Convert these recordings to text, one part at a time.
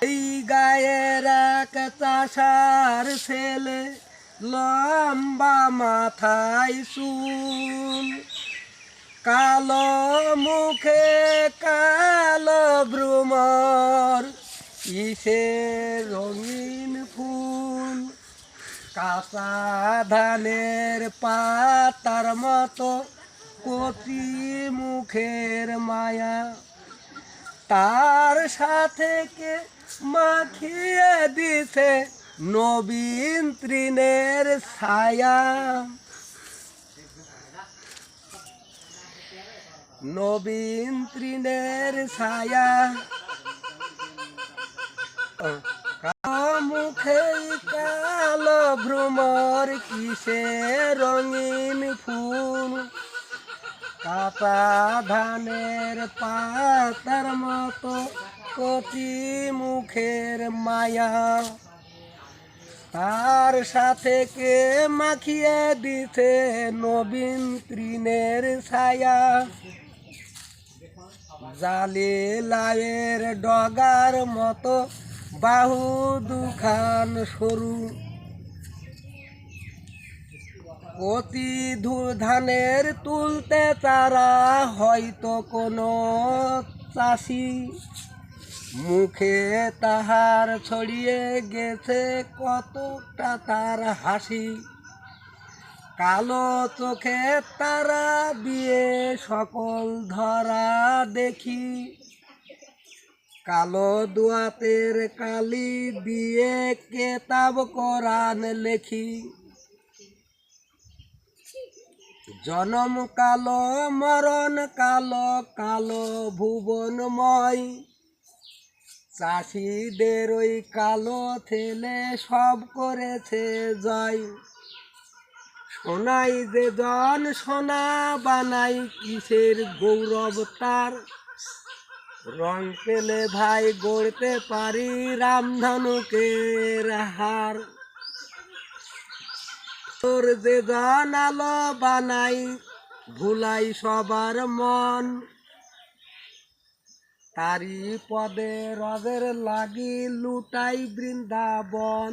এই গায়ের এক চাষার ছেলে, লম্বা মাথায় চুল, কালো মুখে কালো ভ্রমর, ইসে রঙিন ফুল, কাঁচা ধানের পাতার মতো কচি মুখের মায়া, তার সাথে কে মাখিয়ে দিছে নবীন তৃণের ছায়া। নবীন তৃণের ছায়া, কালো মুখে কালো ভ্রমর, কিসে রঙিন ফুল, কাঁচা ধানের পাতার মতো কচি মুখের মায়া, তার সাথে কে মাখিয়ে দিতে নবীন তৃণের ছায়া। জালি লাউয়ের ডগার মতো বাহু দুখান সরু, অতি ধানের তুলতে তারা হয়তো কোনো চাষি, মুখে তাহার ছড়িয়ে গেছে কতটা তার হাসি, কালো চোখে তারা দিয়ে সকল ধরা দেখি, কালো দুয়াতের কালি দিয়ে কেতাব কোরআন লেখি, জনম কালো মরণ কালো, কালো ভুবনময়, চাষিদের ওই কালো ছেলে সব করেছে জয়। সোনাই যে জন সোনা বানাই, কিসের গৌরব তার, রং পেলে ভাই গড়তে পারি রামধনুকের হার। তোর যে জন আলো বানাই, ভুলাই সবার মন, তারি পদে রজের লাগি লুটাই বৃন্দাবন।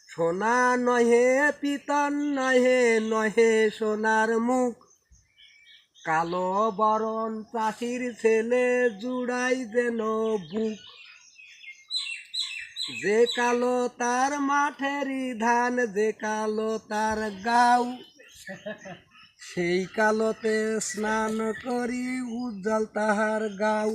সোনা নহে পিতন নহে নহে সোনার মুখ, কালো বরণ চাষির ছেলে জুড়াই যেন বুক, যে কালো তার মাঠেরই ধান, যে কালো তার গাও, সেই কালোতে স্নান করি উজ্জ্বল তাহার গাও।